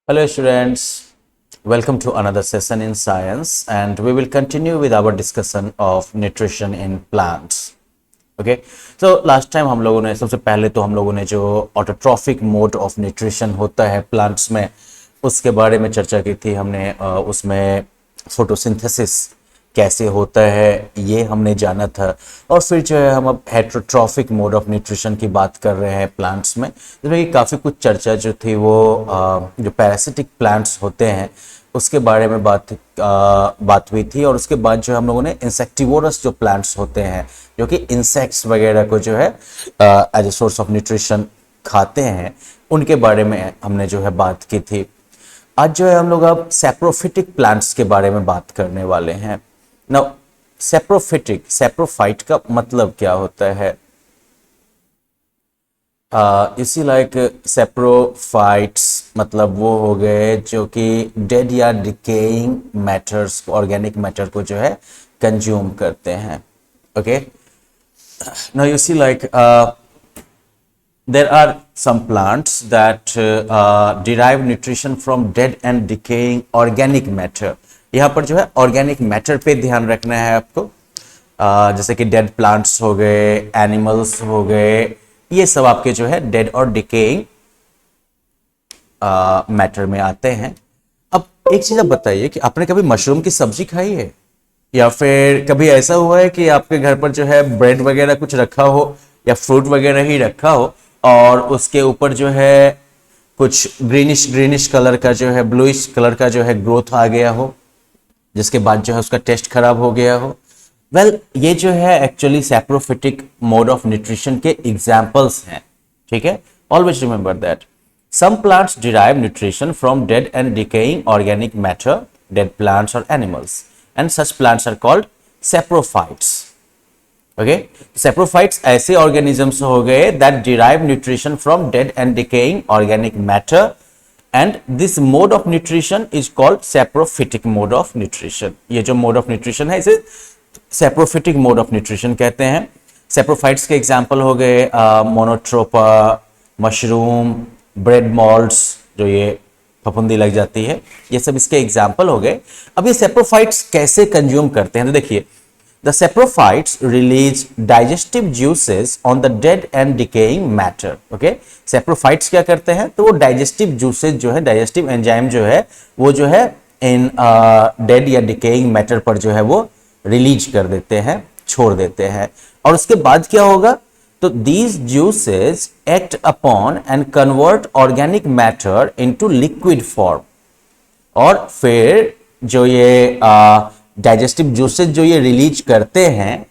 Hello, students. Welcome to another session in science, and we will continue with our discussion of nutrition in plants. Okay so last time हम लोगों ने सबसे पहले तो हम लोगों ने जो ऑटोट्रॉफिक मोड ऑफ न्यूट्रिशन होता है प्लांट्स में उसके बारे में चर्चा की थी हमने उसमें फोटोसिंथेसिस कैसे होता है ये हमने जाना था। और फिर जो है हम अब हेट्रोट्रॉफिक मोड ऑफ न्यूट्रिशन की बात कर रहे हैं प्लांट्स में, जिसमें कि काफ़ी कुछ चर्चा जो थी वो जो पैरासिटिक प्लांट्स होते हैं उसके बारे में बात हुई थी। और उसके बाद जो हम लोगों ने इंसेक्टिवोरस जो प्लांट्स होते हैं जो कि इंसेक्ट्स वगैरह को जो है as a source of nutrition खाते हैं उनके बारे में हमने जो है बात की थी। आज जो है हम लोग अब सैप्रोफिटिक प्लांट्स के बारे में बात करने वाले हैं। नाउ सैप्रोफिटिक, सैप्रोफाइट का मतलब क्या होता है? इसी लाइक सेप्रोफाइट्स मतलब वो हो गए जो कि डेड या डिकेइंग मैटर्स, ऑर्गेनिक मैटर को जो है कंज्यूम करते हैं। Okay, now you see like there are some plants that derive nutrition from dead and decaying organic matter। यहाँ पर जो है ऑर्गेनिक मैटर पे ध्यान रखना है आपको। जैसे कि डेड प्लांट्स हो गए, एनिमल्स हो गए, ये सब आपके जो है डेड और डिकेइंग मैटर में आते हैं। अब एक चीज आप बताइए कि आपने कभी मशरूम की सब्जी खाई है, या फिर कभी ऐसा हुआ है कि आपके घर पर जो है ब्रेड वगैरह कुछ रखा हो या फ्रूट वगैरह ही रखा हो और उसके ऊपर जो है कुछ ग्रीनिश ग्रीनिश कलर का जो है, ब्लूइश कलर का जो है ग्रोथ आ गया हो, जिसके बाद जो है उसका टेस्ट खराब हो गया हो? वेल, ये जो है actually saprophytic mode of nutrition के एग्जांपल्स हैं। ठीक है, always remember that some plants derive nutrition from dead and decaying organic matter, dead plants or animals, and such plants are called saprophytes। Okay, saprophytes ऐसे organisms हो गए that derive nutrition from dead and decaying organic matter, and this mode of nutrition is called saprophytic mode of nutrition। ये जो mode of nutrition है इसे saprophytic mode of nutrition कहते हैं। saprophytes के एग्जाम्पल हो गए मोनोट्रोपा, मशरूम, ब्रेड मॉल्ड्स, जो ये फफूंदी लग जाती है, ये सब इसके एग्जाम्पल हो गए। अब ये सेप्रोफाइट्स कैसे कंज्यूम करते हैं तो देखिए, the saprophytes release digestive juices on the dead and decaying matter. Okay, saprophytes क्या करते हैं तो वो डाइजेस्टिव जूसेस जो है, डाइजेस्टिव एंजाइम जो है वो जो है इन डेड या डिकेइंग मैटर पर जो है वो रिलीज कर देते हैं, छोड़ देते हैं। और उसके बाद क्या होगा तो these juices act upon and convert organic matter into liquid form। और फिर जो ये डाइजेस्टिव जूसेस जो ये रिलीज करते हैं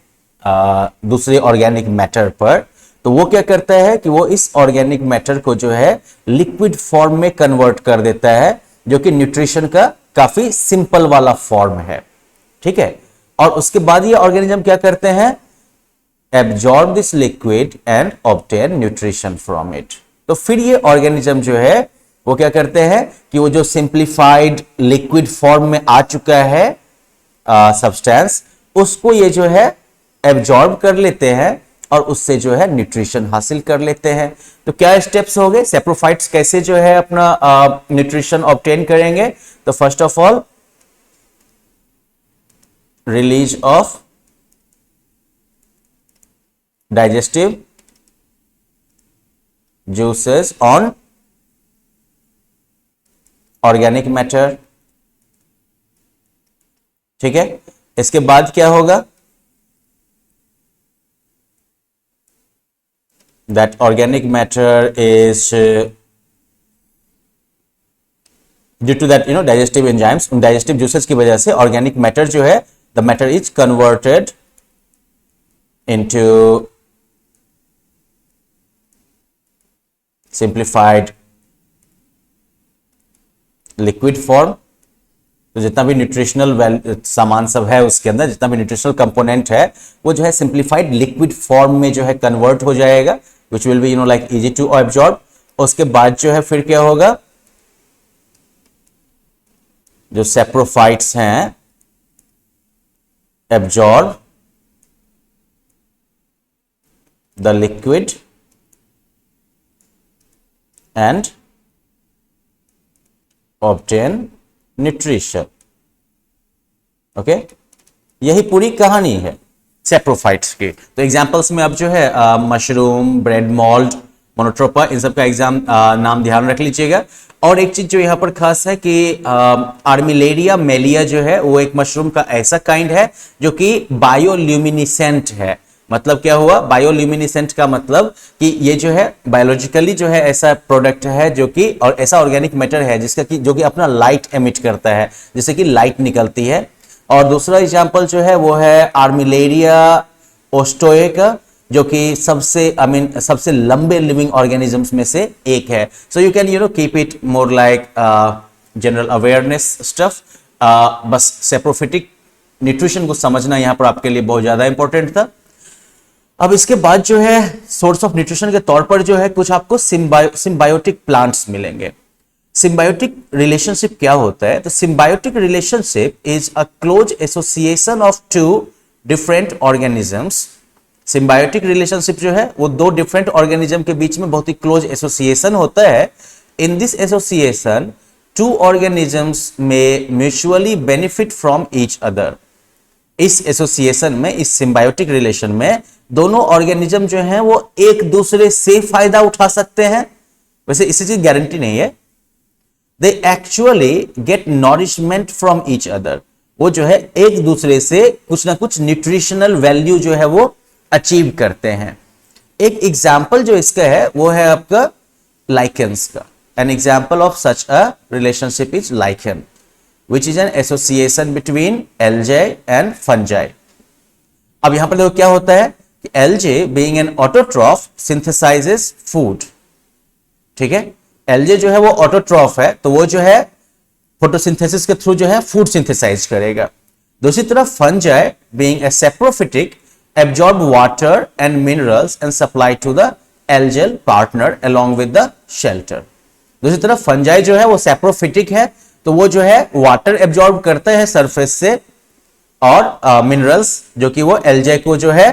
दूसरे ऑर्गेनिक मैटर पर, तो वो क्या करता है कि वो इस ऑर्गेनिक मैटर को जो है लिक्विड फॉर्म में कन्वर्ट कर देता है, जो कि न्यूट्रिशन का काफी सिंपल वाला फॉर्म है। ठीक है, और उसके बाद ये ऑर्गेनिज्म क्या करते हैं, absorb this liquid and obtain nutrition from it. तो फिर ये ऑर्गेनिज्म जो है वो क्या करते हैं कि वो जो सिंप्लीफाइड लिक्विड फॉर्म में आ चुका है सब्सटेंस, उसको ये जो है एब्जॉर्ब कर लेते हैं और उससे जो है न्यूट्रिशन हासिल कर लेते हैं। तो क्या स्टेप्स हो गए, सेप्रोफाइट्स कैसे जो है अपना न्यूट्रिशन ऑब्टेन करेंगे? तो first of all release of digestive juices on organic matter। ठीक है, इसके बाद क्या होगा, that organic matter is due to that digestive enzymes, उन digestive juices की वजह से organic matter जो है the matter is converted into simplified liquid form. तो जितना भी न्यूट्रिशनल सामान सब है उसके अंदर, जितना भी न्यूट्रिशनल कंपोनेंट है वो जो है सिंप्लीफाइड लिक्विड फॉर्म में जो है कन्वर्ट हो जाएगा, which will be like easy to absorb. उसके बाद जो है फिर क्या होगा, जो सेप्रोफाइट्स हैं absorb the liquid and obtain nutrition. Okay, यही पूरी कहानी है सैप्रोफाइट्स की। तो एग्जांपल्स में अब जो है मशरूम, ब्रेड मोल्ड, मोनोट्रोपा, इन सब का नाम ध्यान रख लीजिएगा। और एक चीज जो यहाँ पर खास है कि आर्मिलेरिया मेलिया जो है वो एक मशरूम का ऐसा काइंड है जो कि बायोल्यूमिनिसेंट है। मतलब क्या हुआ, बायोल्यूमिनिसेंट का मतलब कि ये जो है बायोलॉजिकली जो है ऐसा प्रोडक्ट है जो कि, और ऐसा ऑर्गेनिक मैटर है जिसका कि जो कि अपना लाइट एमिट करता है, जिससे कि लाइट निकलती है। और दूसरा एग्जांपल जो है वो है आर्मिलेरिया ओस्टोएका, जो कि सबसे लंबे लिविंग ऑर्गेनिजम्स में से एक है। So you can keep it more like general awareness stuff. बस सेप्रोफिटिक न्यूट्रिशन को समझना यहां पर आपके लिए बहुत ज्यादा इंपॉर्टेंट था। अब इसके बाद जो है सोर्स ऑफ न्यूट्रिशन के तौर पर जो है कुछ आपको सिम्बायोटिक प्लांट्स मिलेंगे। सिम्बायोटिक रिलेशनशिप क्या होता है? तो symbiotic relationship is a close association of two different organisms. Symbiotic relationship जो है वो दो डिफरेंट ऑर्गेनिज्म के बीच में बहुत ही क्लोज एसोसिएशन होता है। In this association two organisms में mutually benefit from each other. इस एसोसिएशन में, इस सिम्बायोटिक रिलेशन में दोनों ऑर्गेनिज्म जो हैं वो एक दूसरे से फायदा उठा सकते हैं। वैसे इसी चीज गारंटी नहीं है। They actually get nourishment from each other. वो जो है एक दूसरे से कुछ ना कुछ न्यूट्रिशनल वैल्यू जो है वो अचीव करते हैं। एक एग्जाम्पल जो इसका है वो है आपका लाइकेंस का। An example of such a relationship is lichen, which is an association between algae and fungi। अब यहां पर देखो क्या होता है कि algae being an autotroph synthesizes food। ठीक है, algae जो है वो ऑटोट्रॉफ है, तो वो जो है फोटोसिंथेसिस के थ्रू जो है फूड सिंथेसाइज करेगा। दूसरी तरफ fungi being a saprophytic absorb water and minerals and supply to the algal partner along with the shelter। दूसरी तरफ फंजाई जो है वो सैप्रोफिटिक है, तो वो जो है वाटर एब्जॉर्ब करता है सरफेस से और मिनरल्स जो कि वो एल्जे को जो है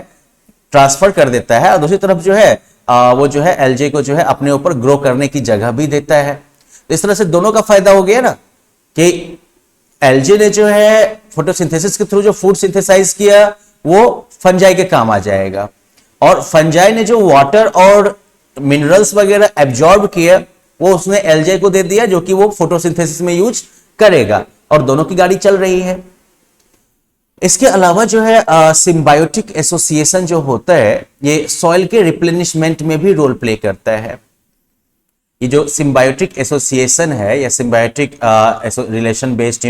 ट्रांसफर कर देता है। और दूसरी तरफ जो है वो जो है एल्जे को जो है अपने ऊपर ग्रो करने की जगह भी देता है। तो इस तरह से दोनों का फायदा हो गया ना कि एल्जे ने जो है फोटोसिंथेसिस के थ्रू जो फूड सिंथेसाइज किया वो फंजाई के काम आ जाएगा, और फंजाई ने जो वाटर और मिनरल्स वगैरह एब्जॉर्ब किया वो उसने एल्जे को दे दिया जो कि वो फोटोसिंथेसिस में यूज करेगा, और दोनों की गाड़ी चल रही है। इसके अलावा जो है सिम्बायोटिक एसोसिएशन जो होता है ये सॉइल के रिप्लेनिशमेंट में भी रोल प्ले करता है। ये जो सिम्बायोटिक एसोसिएशन है या symbiotic relation based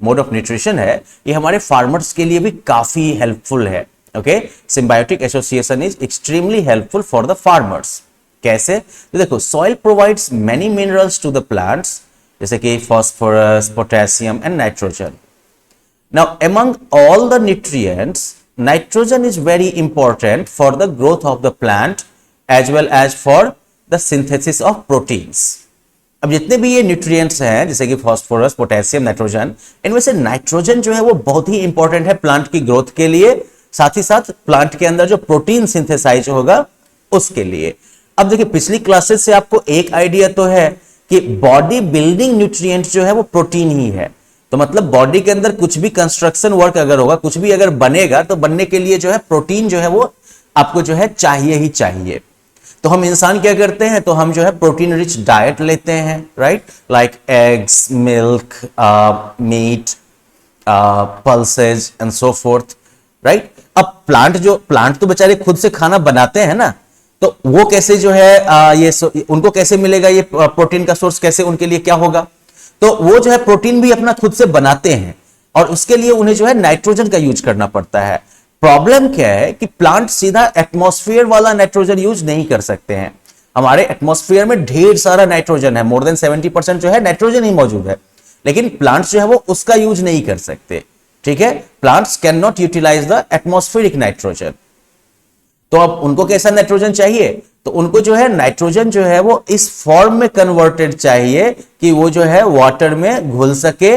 mode of nutrition है, ये हमारे फार्मर्स के लिए भी काफी हेल्पफुल है। Okay, symbiotic association is extremely helpful for the farmers. कैसे? तो देखो, soil provides many minerals to the plants जैसे कि phosphorus, potassium and nitrogen. Now among all the nutrients, nitrogen is very important for the growth of the plant as well as for the synthesis of proteins. अब जितने भी ये nutrients हैं जैसे कि phosphorus, potassium, nitrogen, इनमें से nitrogen जो है वो बहुत ही इंपॉर्टेंट है प्लांट की ग्रोथ के लिए, साथ ही साथ प्लांट के अंदर जो प्रोटीन सिंथेसाइज होगा उसके लिए। अब देखिए, पिछली क्लासेस से आपको एक आइडिया तो है कि बॉडी बिल्डिंग न्यूट्रिएंट जो है वो प्रोटीन ही है। तो मतलब बॉडी के अंदर कुछ भी कंस्ट्रक्शन वर्क अगर होगा, कुछ भी अगर बनेगा, तो बनने के लिए जो है प्रोटीन जो है वो आपको जो है चाहिए ही चाहिए। तो हम इंसान क्या करते हैं, तो हम जो है प्रोटीन रिच डाइट लेते हैं, right, like eggs, milk, meat, pulses and so forth, right. अब प्लांट तो बेचारे खुद से खाना बनाते हैं ना, तो वो कैसे जो है उनको कैसे मिलेगा ये प्रोटीन का सोर्स, कैसे उनके लिए क्या होगा? तो वो जो है प्रोटीन भी अपना खुद से बनाते हैं, और उसके लिए उन्हें जो है नाइट्रोजन का यूज करना पड़ता है। प्रॉब्लम क्या है कि प्लांट सीधा एटमॉस्फेयर वाला नाइट्रोजन यूज नहीं कर सकते हैं। हमारे एटमॉस्फेयर में ढेर सारा नाइट्रोजन है, मोर देन 70% जो है नाइट्रोजन ही मौजूद है, लेकिन प्लांट्स जो है वो उसका यूज नहीं कर सकते। ठीक है, plants can not utilise the atmospheric nitrogen. तो अब उनको कैसा नाइट्रोजन चाहिए? तो उनको जो है नाइट्रोजन जो है वो इस फॉर्म में कन्वर्टेड चाहिए कि वो जो है वाटर में घुल सके,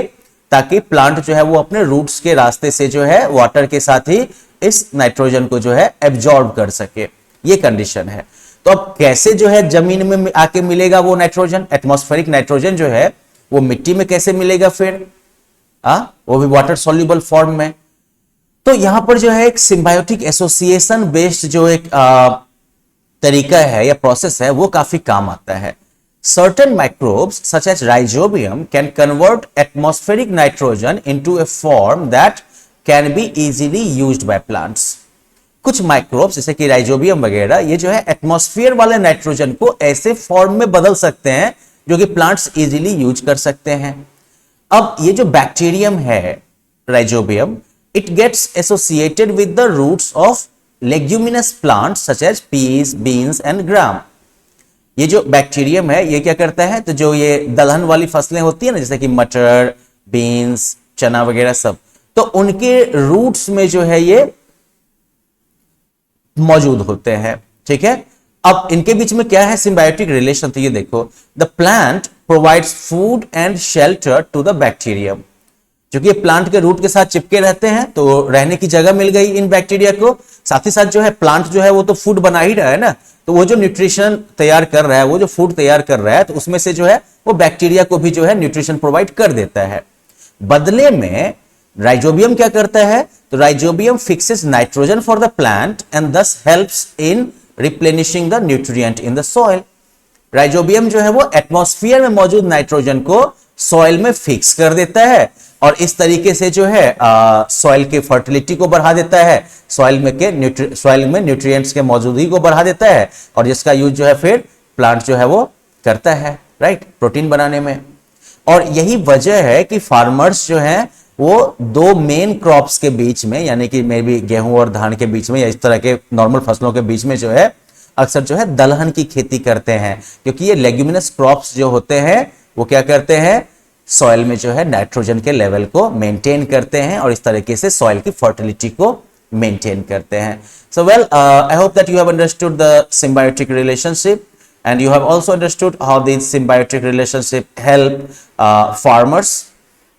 ताकि प्लांट जो है वो अपने रूट्स के रास्ते से जो है वाटर के साथ ही इस नाइट्रोजन को जो है एब्जॉर्ब कर सके। ये कंडीशन है। तो अब कैसे जो है जमीन में आके मिलेगा वो नाइट्रोजन, एटमॉस्फेरिक नाइट्रोजन जो है वो मिट्टी में कैसे मिलेगा फिर, वो भी वाटर सॉल्युबल फॉर्म में। तो यहां पर जो है एक सिम्बायोटिक एसोसिएशन बेस्ड जो एक तरीका है या प्रोसेस है वो काफी काम आता है। Certain microbes such as rhizobium can convert atmospheric nitrogen into a form that can be easily used by plants. कुछ माइक्रोब्स जैसे कि राइजोबियम वगैरह ये जो है एटमॉस्फेयर वाले नाइट्रोजन को ऐसे फॉर्म में बदल सकते हैं जो कि प्लांट्स इजीली यूज कर सकते हैं। अब ये जो बैक्टीरियम है rhizobium, it gets associated with the roots of leguminous plants such as peas, beans and gram. ये जो बैक्टीरियम है ये क्या करता है, तो जो ये दलहन वाली फसलें होती है ना जैसे कि मटर, बीन्स, चना वगैरह सब, तो उनके रूट्स में जो है ये मौजूद होते हैं। ठीक है, अब इनके बीच में क्या है सिम्बायोटिक रिलेशन, तो ये देखो, the plant provides food and shelter to the bacterium. क्योंकि ये प्लांट के रूट के साथ चिपके रहते हैं तो रहने की जगह मिल गई इन बैक्टीरिया को, साथ ही साथ जो है प्लांट जो है वो तो फूड बना ही रहा है ना, तो वो जो न्यूट्रिशन तैयार कर रहा है, वो जो फूड तैयार कर रहा है, तो उसमें से जो है वो बैक्टीरिया को भी जो है न्यूट्रिशन प्रोवाइड कर देता है। बदले में राइजोबियम क्या करता है, तो rhizobium fixes nitrogen for the plant and thus helps in replenishing the nutrient in the soil. Rhizobium जो है वो एटमॉस्फेयर में मौजूद नाइट्रोजन को सॉइल में फिक्स कर देता है और इस तरीके से जो है सॉइल की फर्टिलिटी को बढ़ा देता है, सॉइल में न्यूट्रिएंट्स के मौजूदगी को बढ़ा देता है और जिसका यूज जो है फिर प्लांट जो है वो करता है, राइट, प्रोटीन बनाने में। और यही वजह है कि फार्मर्स जो हैं वो दो मेन क्रॉप्स के बीच में, यानी कि मे बी गेहूं और धान के बीच में या इस तरह के नॉर्मल फसलों के बीच में जो है अक्सर जो है दलहन की खेती करते हैं, क्योंकि ये लेग्यूमिनस क्रॉप्स जो होते हैं वो क्या करते हैं, सॉइल में जो है नाइट्रोजन के लेवल को मेंटेन करते हैं और इस तरीके से सॉइल की फर्टिलिटी को मेंटेन करते हैं। So well, I hope that you have understood the symbiotic relationship and you have also understood how this symbiotic relationship help farmers.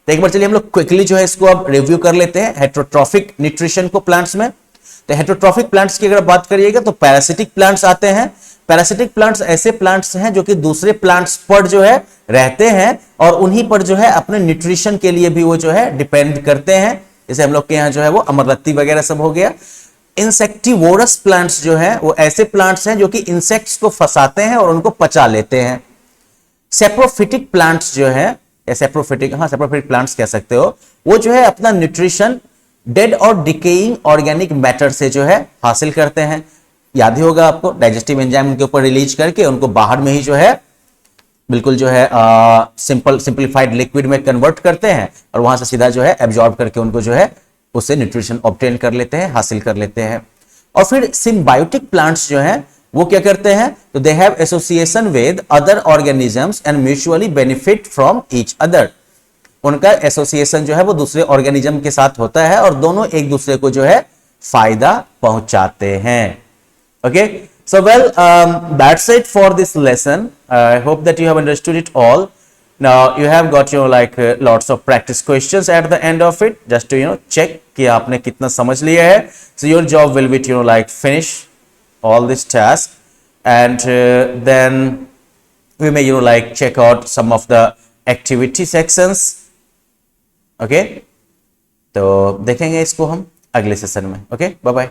तो एक बार चलिए हम लोग क्विकली जो है इसको अब रिव्यू कर लेते हैं हेटेरोट्रॉफिक न्यूट्रिशन को प्लांट्स में। तो हेटेरोट्रॉफिक प्लांट्स की अगर बात करिएगा तो पैरासिटिक प्लांट्स आते हैं। पैरासिटिक प्लांट्स ऐसे प्लांट्स हैं जो कि दूसरे प्लांट्स पर जो है रहते हैं और उन्हीं पर जो है अपने न्यूट्रिशन के लिए भी वो जो है डिपेंड करते हैं। जैसे हम लोग के यहाँ जो है वो अमरलत्ती वगैरह सब हो गया। इंसेक्टिवोरस प्लांट्स जो है वो ऐसे प्लांट्स हैं जो कि इंसेक्ट्स को फंसाते हैं और उनको पचा लेते हैं। सेप्रोफिटिक प्लांट्स जो है, सेप्रोफिटिक प्लांट्स कह सकते हो, वो जो है अपना न्यूट्रिशन डेड और डिकेइंग ऑर्गेनिक मैटर से जो है हासिल करते हैं। याद ही होगा आपको, डाइजेस्टिव एंजाइम उनके ऊपर रिलीज करके उनको बाहर में ही जो है बिल्कुल जो है सिंपलीफाइड लिक्विड में कन्वर्ट करते हैं और वहां से सीधा जो है एब्जॉर्ब करके उनको जो है उससे न्यूट्रिशन ऑब्टेन कर लेते हैं, हासिल कर लेते हैं। और फिर सिम्बायोटिक प्लांट्स जो हैं वो क्या करते हैं, तो they have association with other organisms and mutually benefit from each other. उनका एसोसिएशन जो है वो दूसरे ऑर्गेनिज्म के साथ होता है और दोनों एक दूसरे को जो है फायदा पहुंचाते हैं। Okay, so well, that's it for this lesson. I hope that you have understood it all. Now you have got lots of practice questions at the end of it, just to check कि आपने कितना समझ लिया है. So your job will be to finish all this task and then we may check out some of the activity sections. Okay, तो देखेंगे इसको हम अगले सेशन में. Okay, bye bye.